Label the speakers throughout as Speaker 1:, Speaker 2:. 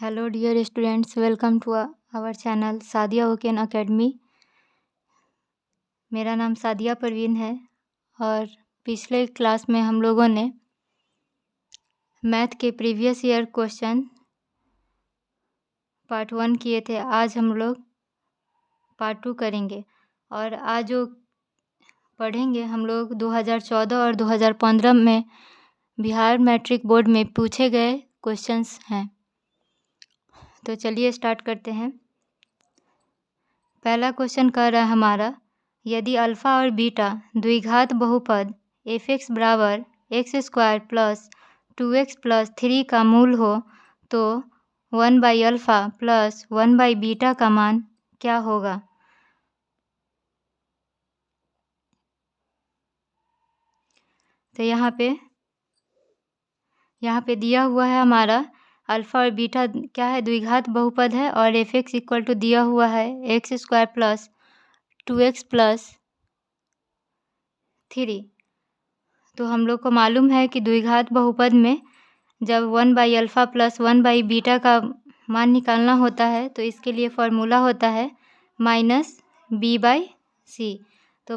Speaker 1: Hello dear students, welcome to our channel Sadia Oaken academy. मेरा नाम सादिया परवीन है और पिछले क्लास में हम लोगों ने मैथ के प्रीवियस ईयर क्वेश्चन पार्ट 1 किए थे। आज हम लोग पार्ट 2 करेंगे और आज जो पढ़ेंगे हम लोग 2014 और 2015 में बिहार मैट्रिक बोर्ड में पूछे गए क्वेश्चंस हैं। तो चलिए स्टार्ट करते हैं। पहला क्वेश्चन कह रहा है हमारा, यदि अल्फ़ा और बीटा द्विघात बहुपद f(x) बराबर x² प्लस 2x प्लस 3 का मूल हो तो 1/अल्फ़ा प्लस 1/बीटा का मान क्या होगा। तो यहाँ पे दिया हुआ है हमारा अल्फ़ा और बीटा क्या है, द्विघात बहुपद है और f(x) इक्वल टू दिया हुआ है x² प्लस 2x प्लस 3। तो हम लोग को मालूम है कि द्विघात बहुपद में जब 1/अल्फ़ा प्लस 1/बीटा का मान निकालना होता है तो इसके लिए फॉर्मूला होता है -b/c। तो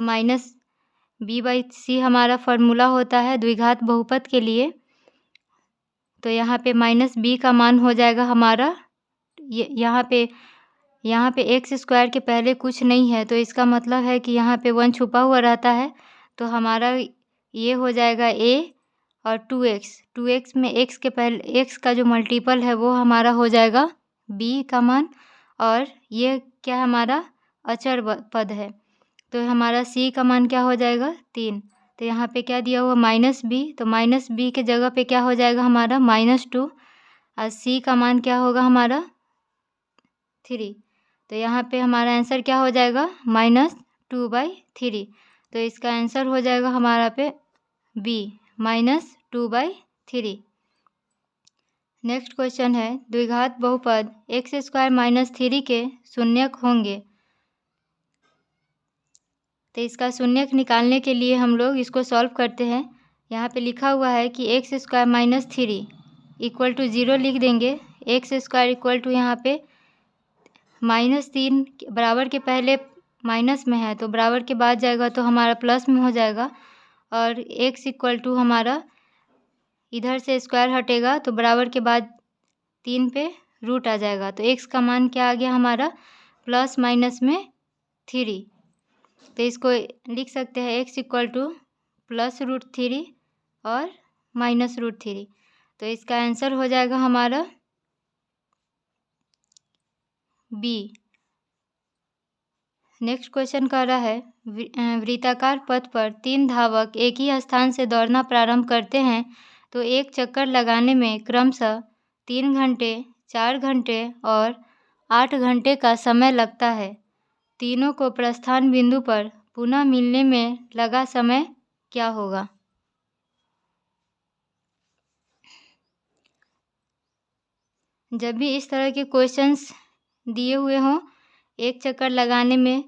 Speaker 1: -b/c हमारा फॉर्मूला होता है द्विघात बहुपद के लिए। तो यहाँ पे -b का मान हो जाएगा हमारा, यहाँ पे x² के पहले कुछ नहीं है तो इसका मतलब है कि यहाँ पे 1 छुपा हुआ रहता है। तो हमारा ये हो जाएगा a और 2x में x के पहले x का जो मल्टीपल है वो हमारा हो जाएगा b का मान, और ये क्या हमारा अचर पद है तो हमारा c का मान क्या हो जाएगा 3। तो यहाँ पे क्या दिया हुआ -b, तो -b के जगह पे क्या हो जाएगा हमारा -2 और c का मान क्या होगा हमारा 3। तो यहाँ पे हमारा आंसर क्या हो जाएगा -2/3। तो इसका आंसर हो जाएगा हमारा पे b -2/3। नेक्स्ट क्वेश्चन है, द्विघात बहुपद x² - 3 के शून्यक होंगे। तो इसका शून्यक निकालने के लिए हम लोग इसको सॉल्व करते हैं। यहाँ पे लिखा हुआ है कि x² - 3 इक्वल टू 0 लिख देंगे। x² इक्वल टू यहाँ पे -3 बराबर के पहले माइनस में है तो बराबर के बाद जाएगा तो हमारा प्लस में हो जाएगा, और x इक्वल टू हमारा इधर से स्क्वायर हटेगा तो बराबर के बाद 3 पे रूट आ जाएगा। तो x का मान क्या आ गया हमारा ±3। तो इसको लिख सकते हैं x इक्वल टू +√3 और -√3। तो इसका आंसर हो जाएगा हमारा b। नेक्स्ट क्वेश्चन कह रहा है, वृत्ताकार पथ पर 3 धावक एक ही स्थान से दौड़ना प्रारंभ करते हैं तो एक चक्कर लगाने में क्रमशः 3 घंटे, 4 घंटे और 8 घंटे का समय लगता है। तीनों को प्रस्थान बिंदु पर पुनः मिलने में लगा समय क्या होगा। जब भी इस तरह के क्वेश्चंस दिए हुए हों, एक चक्कर लगाने में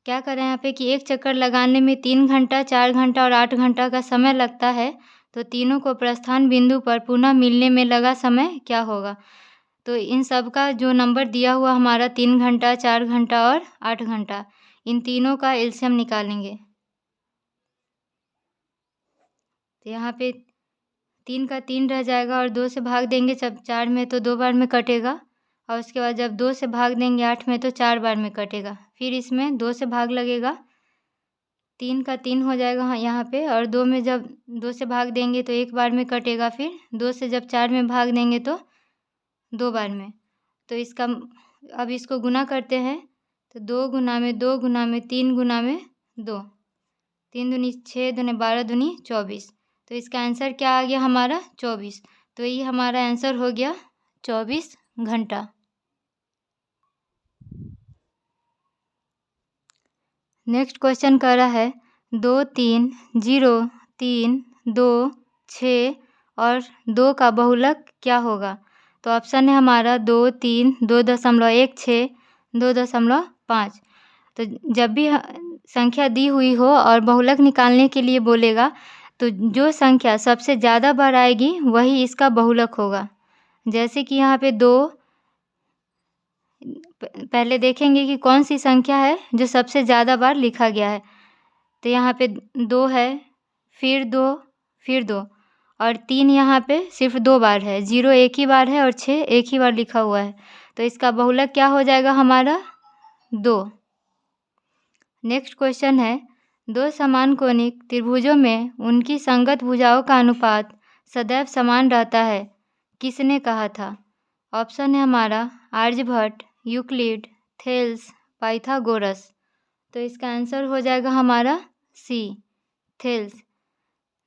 Speaker 1: क्या करें यहाँ पे कि एक चक्कर लगाने में 3 घंटा, 4 घंटा और 8 घंटा का समय लगता है तो तीनों को प्रस्थान बिंदु पर पुनः मिलने में लगा समय क्या होगा। तो इन सब का जो नंबर दिया हुआ हमारा 3 घंटा, 4 घंटा और 8 घंटा, इन तीनों का एलसीएम निकालेंगे। तो यहाँ पे 3 का 3 रह जाएगा और 2 से भाग देंगे जब 4 में तो 2 बार में कटेगा, और उसके बाद जब 2 से भाग देंगे 8 में तो 4 बार में कटेगा। फिर इसमें 2 से भाग लगेगा, 3 का 3 हो जाएगा हाँ यहाँ पे, और 2 में जब 2 से भाग देंगे तो 1 बार में कटेगा। फिर 2 से जब 4 में भाग देंगे तो 2 बार में। तो इसका अब इसको गुना करते हैं तो 2 गुना में 2 गुना में 3 गुना में 2, 3 दूनी 6 दूनी 12 दूनी 24। तो इसका आंसर क्या आ गया हमारा 24। तो ये हमारा आंसर हो गया 24 घंटा। नेक्स्ट क्वेश्चन कह रहा है 2 3 0 3 2 6 और 2 का बहुलक क्या होगा। तो ऑप्शन है हमारा 2 3 2.1 6 2.5। तो जब भी संख्या दी हुई हो और बहुलक निकालने के लिए बोलेगा तो जो संख्या सबसे ज़्यादा बार आएगी वही इसका बहुलक होगा। जैसे कि यहाँ पे 2 पहले देखेंगे कि कौन सी संख्या है जो सबसे ज़्यादा बार लिखा गया है। तो यहाँ पे 2 है, फिर 2, फिर 2 और 3 यहाँ पे सिर्फ 2 बार है। 0 एक ही बार है और 6 एक ही बार लिखा हुआ है। तो इसका बहुलक क्या हो जाएगा हमारा 2। नेक्स्ट क्वेश्चन है, 2 समान कोणिक त्रिभुजों में उनकी संगत भुजाओं का अनुपात सदैव समान रहता है, किसने कहा था? ऑप्शन है हमारा आर्यभट्ट, यूक्लिड, थेल्स, पाइथागोरस। तो इसका आंसर हो जाएगा हमारा सी, थेल्स।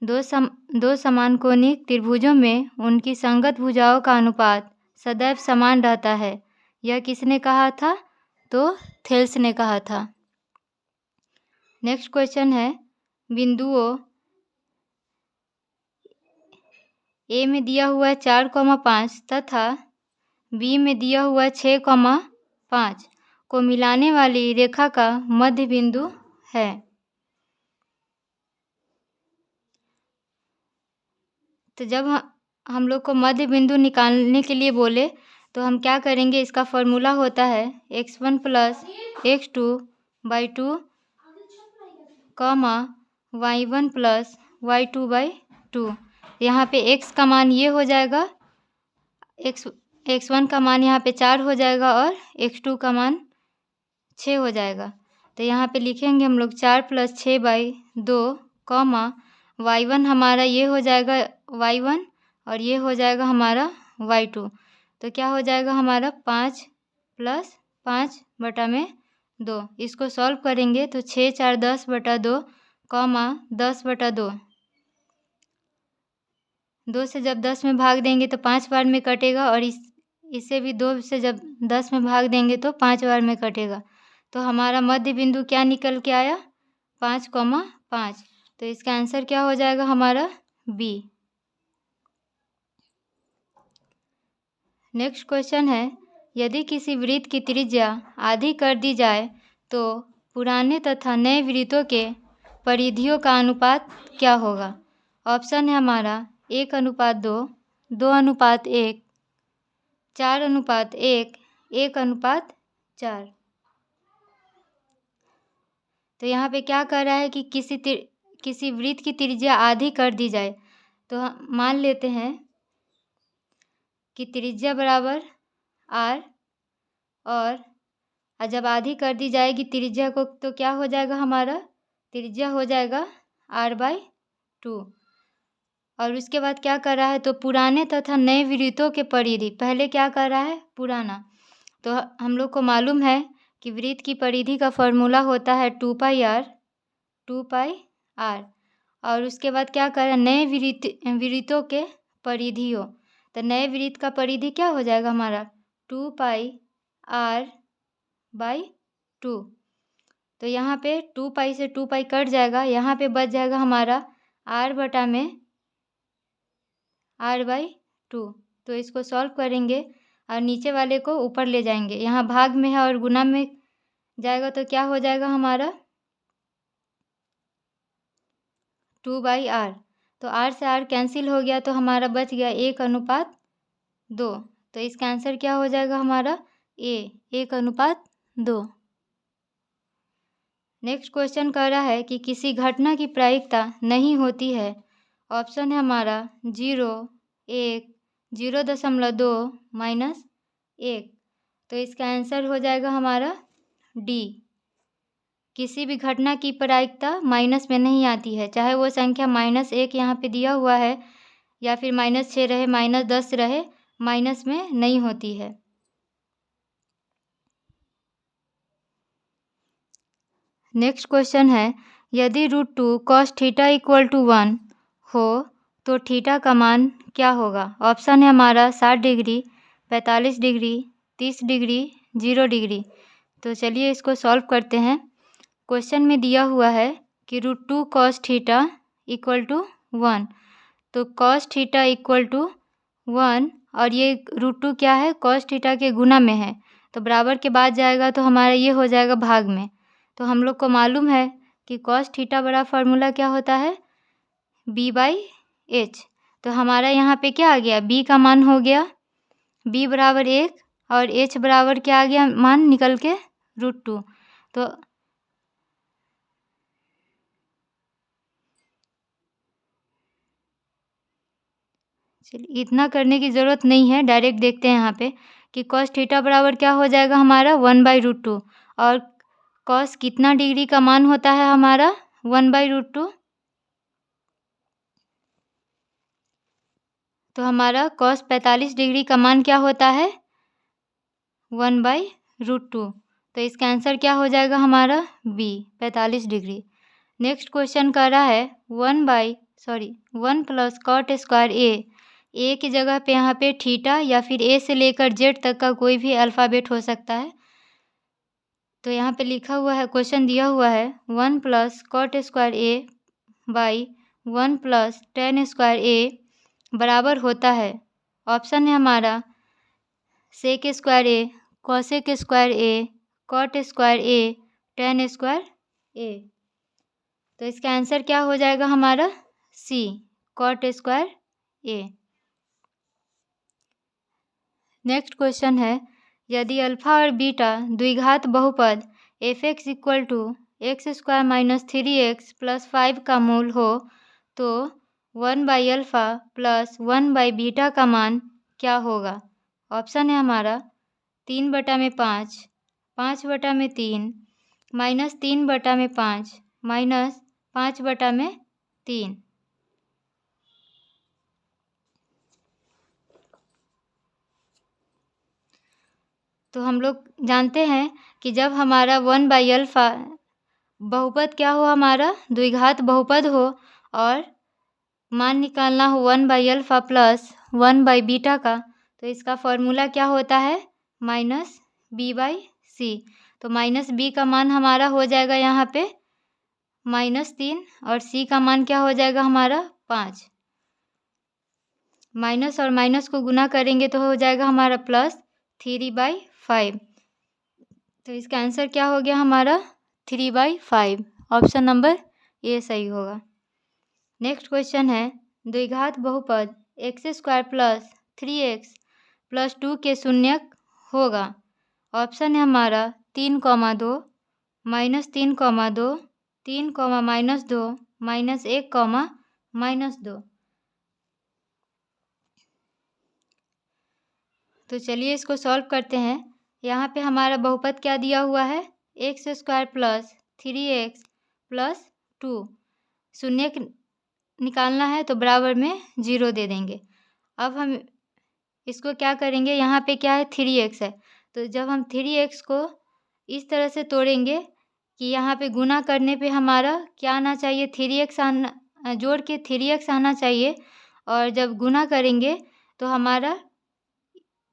Speaker 1: 2 समान कोणिक त्रिभुजों में उनकी संगत भुजाओं का अनुपात सदैव समान रहता है, यह किसने कहा था? तो थेल्स ने कहा था। नेक्स्ट क्वेश्चन है, बिंदुओं ए में दिया हुआ है 4,5 तथा बी में दिया हुआ है 6,5 को मिलाने वाली रेखा का मध्य बिंदु है। तो जब हम लोग को मध्य बिंदु निकालने के लिए बोले तो हम क्या करेंगे, इसका फॉर्मूला होता है x1 + x2/2 y1 + y2/2। यहाँ पे x का मान ये हो जाएगा, x1 का मान यहाँ पे 4 हो जाएगा और x2 का मान 6 हो जाएगा। तो यहाँ पे लिखेंगे हम लोग 4 + 6/2 y1 हमारा ये हो जाएगा y1 और ये हो जाएगा हमारा y2। तो क्या हो जाएगा हमारा 5 + 5/2। इसको सॉल्व करेंगे तो 6 4 10/2 10/2। 2 से जब 10 में भाग देंगे तो 5 बार में कटेगा और इसे भी 2 से जब 10 में भाग देंगे तो 5 बार में कटेगा। तो हमारा मध्य बिंदु क्या निकल के आया, 5,5। तो इसका आंसर क्या हो जाएगा हमारा बी। नेक्स्ट क्वेश्चन है, यदि किसी वृत्त की त्रिज्या आधी कर दी जाए तो पुराने तथा नए वृत्तों के परिधियों का अनुपात क्या होगा? ऑप्शन है हमारा 1:2, 2:1, 4:1, 1:4। तो यहाँ पे क्या कर रहा है कि किसी वृत्त की त्रिज्या आधी कर दी जाए। तो मान लेते हैं कि त्रिज्या बराबर r और जब आधी कर दी जाएगी त्रिज्या को तो क्या हो जाएगा हमारा, त्रिज्या हो जाएगा r/2। और उसके बाद क्या कर रहा है, तो पुराने तथा नए वृत्तों के परिधि, पहले क्या कर रहा है पुराना। तो हम लोग को मालूम है कि वृत्त की परिधि का फॉर्मूला होता है 2πr। और उसके बाद क्या कर रहा है, नए वृत्तों के परिधियों। तो नए वृत्त का परिधि क्या हो जाएगा हमारा 2πr/2। तो यहाँ पे 2π से 2π कट जाएगा, यहाँ पे बच जाएगा हमारा r/2। तो इसको सॉल्व करेंगे और नीचे वाले को ऊपर ले जाएंगे, यहाँ भाग में है और गुना में जाएगा तो क्या हो जाएगा हमारा 2/r। तो r से r कैंसिल हो गया तो हमारा बच गया 1:2। तो इसका आंसर क्या हो जाएगा हमारा ए, 1:2। नेक्स्ट क्वेश्चन कह रहा है कि किसी घटना की प्रायिकता नहीं होती है। ऑप्शन है हमारा 0, 1, 0.2 -1। तो इसका आंसर हो जाएगा हमारा डी। किसी भी घटना की प्रायिकता माइनस में नहीं आती है, चाहे वो संख्या -1 यहाँ पे दिया हुआ है या फिर -6 रहे, -10 रहे, माइनस में नहीं होती है। नेक्स्ट क्वेश्चन है, यदि √2 cos θ = 1 हो तो थीटा का मान क्या होगा? ऑप्शन है हमारा 60 डिग्री, 45 डिग्री, 30 डिग्री, 0 डिग्री। तो चलिए इसको सॉल्व करते हैं। क्वेश्चन में दिया हुआ है कि √2 cos θ = 1। तो cos θ = 1 और ये √2 क्या है, cos θ के गुना में है, तो बराबर के बाद जाएगा तो हमारा ये हो जाएगा भाग में। तो हम लोग को मालूम है कि cos θ बड़ा फार्मूला क्या होता है b/h। तो हमारा यहाँ पे क्या आ गया, b का मान हो गया b = 1 और h बराबर क्या आ गया मान निकल के √2। तो चलिए इतना करने की ज़रूरत नहीं है, डायरेक्ट देखते हैं यहाँ पे कि cos थीटा बराबर क्या हो जाएगा हमारा 1/√2। और cos कितना डिग्री का मान होता है हमारा 1/√2। तो हमारा cos 45 डिग्री का मान क्या होता है 1/√2। तो इसका आंसर क्या हो जाएगा हमारा बी 45 डिग्री। नेक्स्ट क्वेश्चन कर रहा है 1 + cot स्क्वायर ए की जगह पे यहाँ पे थीटा या फिर ए से लेकर जेड तक का कोई भी अल्फ़ाबेट हो सकता है। तो यहाँ पे लिखा हुआ है, क्वेश्चन दिया हुआ है 1 + cot square A by 1 + tan square A बराबर होता है। ऑप्शन है हमारा sec square A, cosec square A, cot square A, tan square A. तो इसका आंसर क्या हो जाएगा हमारा C cot square A. Next question है यदि अल्फा और बीटा द्विघात बहुपद f(x = x² - 3x + 5) का मूल हो तो 1/अल्फा प्लस 1/बीटा का मान क्या होगा। ऑप्शन है हमारा 3/5, 5/3, -3/5, -5/3। तो हम लोग जानते हैं कि जब हमारा 1/अल्फा बहुपद क्या हो हमारा द्विघात बहुपद हो और मान निकालना हो 1/अल्फा प्लस 1/बीटा का, तो इसका फॉर्मूला क्या होता है -b/c। तो -b का मान हमारा हो जाएगा यहाँ पे -3 और c का मान क्या हो जाएगा हमारा 5। माइनस और माइनस को गुना करेंगे तो हो जाएगा हमारा +3/5। तो इसका आंसर क्या हो गया हमारा 3/5। ऑप्शन नंबर ए सही होगा। नेक्स्ट क्वेश्चन है द्विघात बहुपद x² + 3x + 2 के शून्यक होगा। ऑप्शन है हमारा 3,2, -3,2, 3, -2, -1, -2। तो चलिए इसको सॉल्व करते हैं। यहाँ पे हमारा बहुपद क्या दिया हुआ है x² + 3x + 2। शून्य निकालना है तो बराबर में 0 दे देंगे। अब हम इसको क्या करेंगे, यहाँ पे क्या है 3x है, तो जब हम 3x को इस तरह से तोड़ेंगे कि यहाँ पे गुना करने पे हमारा क्या आना चाहिए 3x आना, जोड़ के 3x आना चाहिए। और जब गुना करेंगे तो हमारा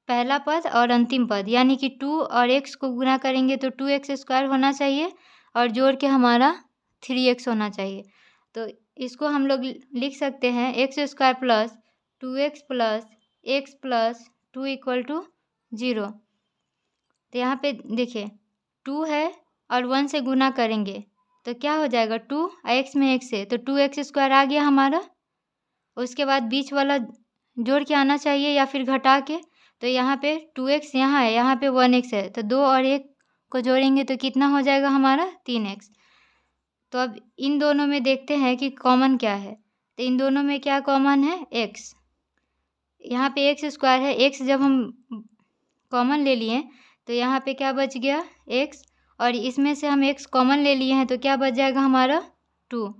Speaker 1: पहला पद और अंतिम पद यानी कि 2 और x को गुना करेंगे तो 2x² होना चाहिए और जोड़ के हमारा 3x होना चाहिए। तो इसको हम लोग लिख सकते हैं x² + 2x + x + 2 = 0। तो यहाँ पे देखिए 2 है और 1 से गुना करेंगे तो क्या हो जाएगा 2 x में x है तो 2x² आ गया हमारा। उसके बाद बीच वाला जोड़ के आना चाहिए या फिर घटा के। तो यहाँ पे 2x यहाँ है, यहाँ पे 1x है, तो 2 और 1 को जोड़ेंगे तो कितना हो जाएगा हमारा 3x। तो अब इन दोनों में देखते हैं कि कॉमन क्या है। तो इन दोनों में क्या कॉमन है x। यहाँ पे x² है, x जब हम कॉमन ले लिए तो यहाँ पे क्या बच गया x और इसमें से हम x कॉमन ले लिए हैं तो क्या बच जाएगा हमारा 2।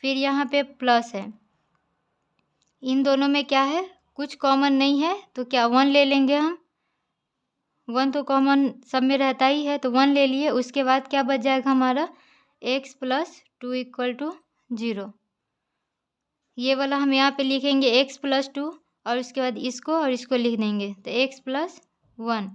Speaker 1: फिर यहाँ पे प्लस है, इन दोनों में क्या है कुछ कॉमन नहीं है तो क्या 1 ले लेंगे हम। 1 तो कॉमन सब में रहता ही है तो 1 ले लिए। उसके बाद क्या बच जाएगा हमारा x + 2 = 0। ये वाला हम यहाँ पे लिखेंगे x + 2 और उसके बाद इसको और इसको लिख देंगे तो x + 1।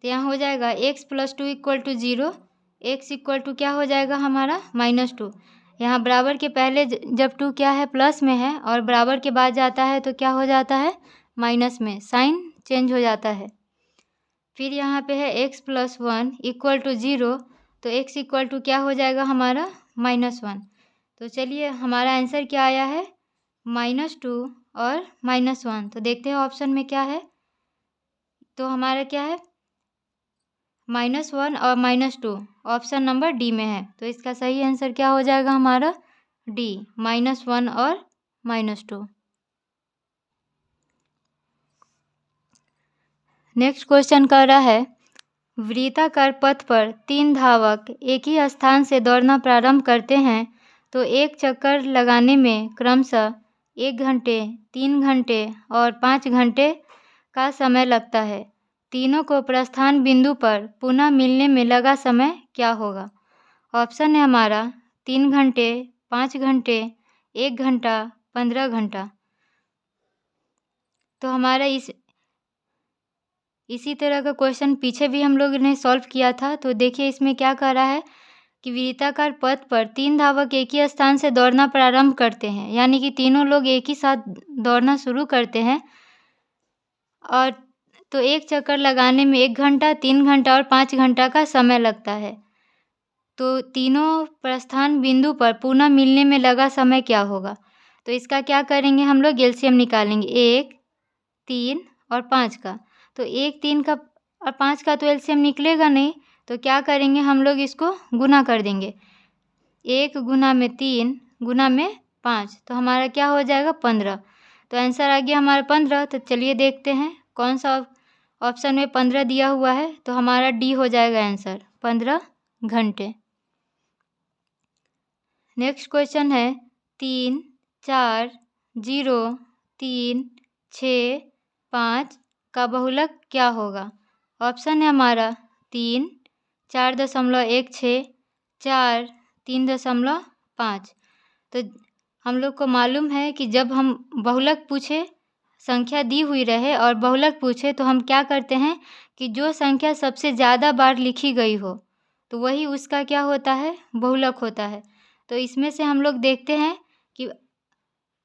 Speaker 1: तो यहाँ हो जाएगा x + 2 = 0, x = क्या हो जाएगा हमारा -2। यहाँ बराबर के पहले जब 2 क्या है प्लस में है और बराबर के बाद जाता है तो क्या हो जाता है माइनस में, साइन चेंज हो जाता है। फिर यहाँ पे है x + 1 = 0 तो x = क्या हो जाएगा हमारा -1। तो चलिए हमारा आंसर क्या आया है -2 और -1। तो देखते हैं ऑप्शन में क्या है तो हमारा क्या है, -1 और -2 ऑप्शन नंबर डी में है। तो इसका सही आंसर क्या हो जाएगा हमारा, डी, -1 और -2। नेक्स्ट क्वेश्चन कर रहा है, वृत्ताकार पथ पर 3 धावक एक ही स्थान से दौड़ना प्रारंभ करते हैं तो एक चक्कर लगाने में क्रमशः 1 घंटे, 3 घंटे और 5 घंटे का समय लगता है। तीनों को प्रस्थान बिंदु पर पुनः मिलने में लगा समय क्या होगा? ऑप्शन है हमारा 3 घंटे, 5 घंटे, 1 घंटा, 15 घंटा। तो हमारा इसी तरह का क्वेश्चन पीछे भी हम लोग ने सॉल्व किया था। तो देखिए इसमें क्या कह रहा है कि वृत्ताकार पथ पर 3 धावक एक ही स्थान से दौड़ना प्रारंभ करते हैं, यानी कि तीनों लोग एक ही साथ दौड़ना शुरू करते हैं, और तो एक चक्कर लगाने में 1 घंटा, 3 घंटा और 5 घंटा का समय लगता है। तो तीनों प्रस्थान बिंदु पर पुनः मिलने में लगा समय क्या होगा? तो इसका क्या करेंगे, हम लोग एलसीएम निकालेंगे 1, 3 और 5 का। तो 1, 3 का और 5 का तो एलसीएम निकलेगा नहीं, तो क्या करेंगे हम लोग इसको गुना कर देंगे। 1 गुना में 3 गुना में 5, तो हमारा क्या हो जाएगा 15। तो आंसर आ गया हमारा 15। तो चलिए देखते हैं कौन सा ऑप्शन में 15 दिया हुआ है। तो हमारा डी हो जाएगा आंसर, 15 घंटे। नेक्स्ट क्वेश्चन है 3, 4, 0, 3, 6, 5 का बहुलक क्या होगा? ऑप्शन है हमारा 3, 4.16, 4, 3.5। तो हम लोग को मालूम है कि जब हम बहुलक पूछे, संख्या दी हुई रहे और बहुलक पूछे, तो हम क्या करते हैं कि जो संख्या सबसे ज़्यादा बार लिखी गई हो तो वही उसका क्या होता है, बहुलक होता है। तो इसमें से हम लोग देखते हैं कि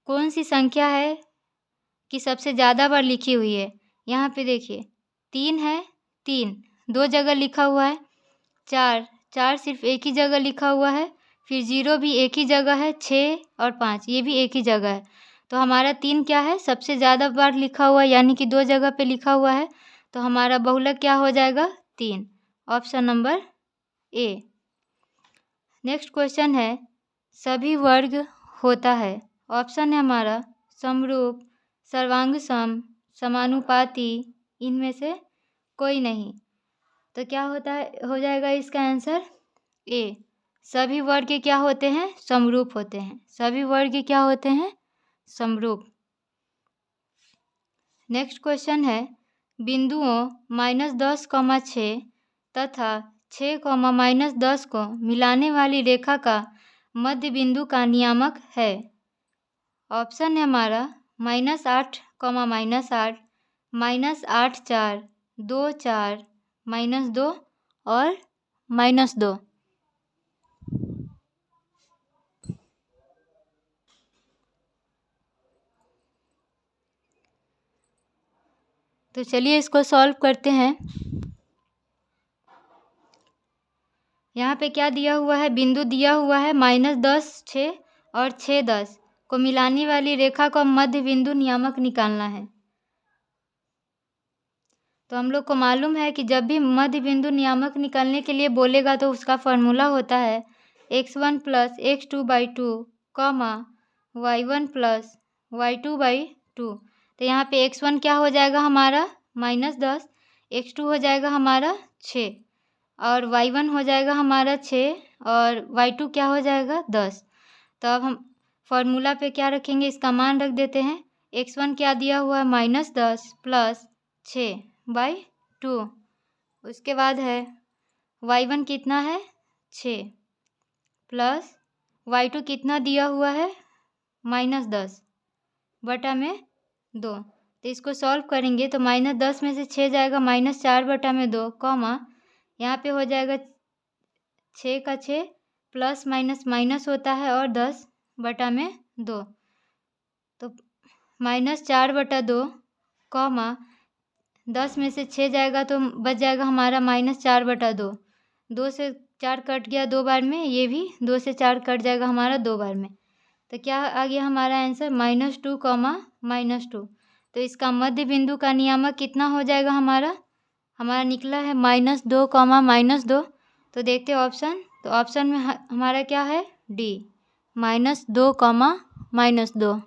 Speaker 1: कौन सी संख्या है कि सबसे ज़्यादा बार लिखी हुई है। यहाँ पे देखिए 3 है, 3 2 जगह लिखा हुआ है, 4 4 सिर्फ एक ही जगह लिखा हुआ है, फिर 0 भी एक ही जगह है, 6 और 5 ये भी एक ही जगह है। तो हमारा 3 क्या है, सबसे ज़्यादा बार लिखा हुआ है, यानी कि 2 जगह पे लिखा हुआ है। तो हमारा बहुलक क्या हो जाएगा, 3, option number A. Next question है, सभी वर्ग होता है। ऑप्शन है हमारा समरूप, सर्वांग सम, समानुपाती, इनमें से कोई नहीं। तो क्या होता है, हो जाएगा इसका आंसर ए। सभी वर्ग क्या होते हैं, समरूप होते हैं। सभी वर्ग क्या होते हैं, समरूप। नेक्स्ट क्वेश्चन है, बिंदुओं -10,6 तथा 6, -10 को मिलाने वाली रेखा का मध्य बिंदु का नियामक है। ऑप्शन है हमारा -8, -8, -8, 4, 2, 4, -2 और -2। तो चलिए इसको सॉल्व करते हैं। यहाँ पे क्या दिया हुआ है, बिंदु दिया हुआ है -10, 6 और 6, 10 को मिलाने वाली रेखा का मध्य बिंदु नियामक निकालना है। तो हम लोग को मालूम है कि जब भी मध्य बिंदु नियामक निकालने के लिए बोलेगा तो उसका फॉर्मूला होता है x1 + x2/2, y1 + y2/2। तो यहाँ पे x1 क्या हो जाएगा हमारा -10, x2 हो जाएगा हमारा 6 और y1 हो जाएगा हमारा 6 और y2 क्या हो जाएगा 10। तो अब हम फॉर्मूला पे क्या रखेंगे, इसका मान रख देते हैं। x1 क्या दिया हुआ है, -10 + 6/2। उसके बाद है y1 कितना है 6 प्लस y2 कितना दिया हुआ है -10/2। तो इसको सॉल्व करेंगे तो -10 में से 6 जाएगा -4/2, यहाँ पे हो जाएगा 6 का 6 प्लस माइनस माइनस होता है और 10/2। तो -4/2, 10 में से 6 जाएगा तो बच जाएगा हमारा -4/2। 2 से 4 कट गया 2 बार में, ये भी 2 से 4 कट जाएगा हमारा 2 बार में। तो क्या आ गया हमारा आंसर -2, -2। तो इसका मध्य बिंदु का नियामक कितना हो जाएगा हमारा निकला है -2, -2। तो देखते हैं ऑप्शन, तो ऑप्शन में हमारा क्या है डी, -2, -2।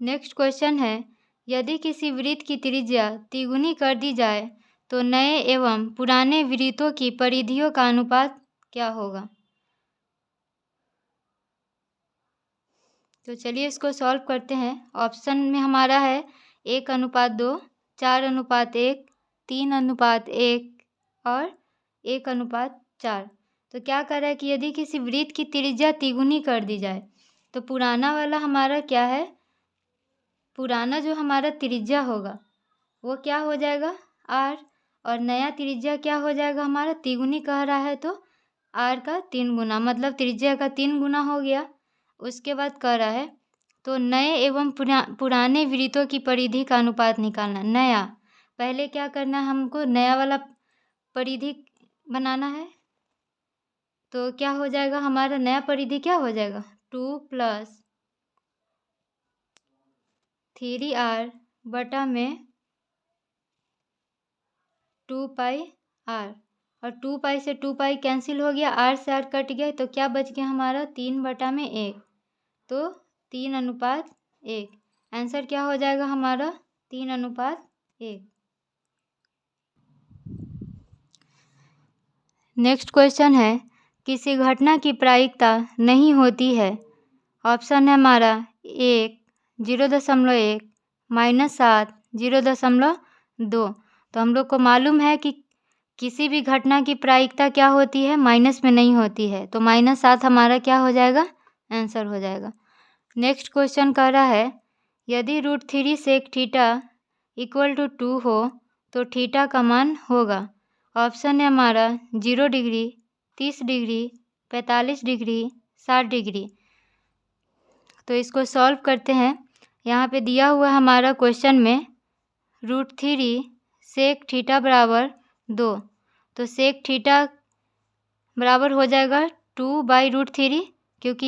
Speaker 1: नेक्स्ट क्वेश्चन है, यदि किसी वृत्त की त्रिज्या तिगुनी कर दी जाए तो नए एवं पुराने वृत्तों की परिधियों का अनुपात क्या होगा। तो चलिए इसको सॉल्व करते हैं। ऑप्शन में हमारा है 1:2, 4:1, 3:1 और 1:4। तो क्या कर रहा है कि यदि किसी वृत्त की त्रिज्या तिगुनी कर दी जाए तो पुराना वाला हमारा क्या है, पुराना जो हमारा त्रिज्या होगा वो क्या हो जाएगा r, और नया त्रिज्या क्या हो जाएगा हमारा, तिगुनी कह रहा है तो r का 3 गुना, मतलब त्रिज्या का 3 गुना हो गया। उसके बाद कह रहा है तो नए एवं पुराने वृत्तों की परिधि का अनुपात निकालना। नया, पहले क्या करना है हमको, नया वाला परिधि बनाना है। तो क्या हो जाएगा हमारा नया परिधि, क्या हो जाएगा 2 + 3r बटा में 2πr, और 2π से 2π कैंसिल हो गया, r से r कट गया, तो क्या बच गया हमारा 3/1, तो 3:1। आंसर क्या हो जाएगा हमारा 3:1। नेक्स्ट क्वेश्चन है, किसी घटना की प्रायिकता नहीं होती है। ऑप्शन है हमारा 1, 0.1, -7, 0.2। तो हम लोग को मालूम है कि किसी भी घटना की प्रायिकता क्या होती है, माइनस में नहीं होती है, तो -7 हमारा क्या हो जाएगा, आंसर हो जाएगा। नेक्स्ट क्वेश्चन कह रहा है, यदि √3 sec θ = 2 हो तो थीटा का मान होगा। ऑप्शन है हमारा 0 डिग्री, 30 डिग्री, 45 डिग्री, 60 डिग्री। तो इसको सॉल्व करते हैं। यहाँ पे दिया हुआ हमारा क्वेश्चन में √3 sec θ बराबर 2, तो sec θ बराबर हो जाएगा 2/√3, क्योंकि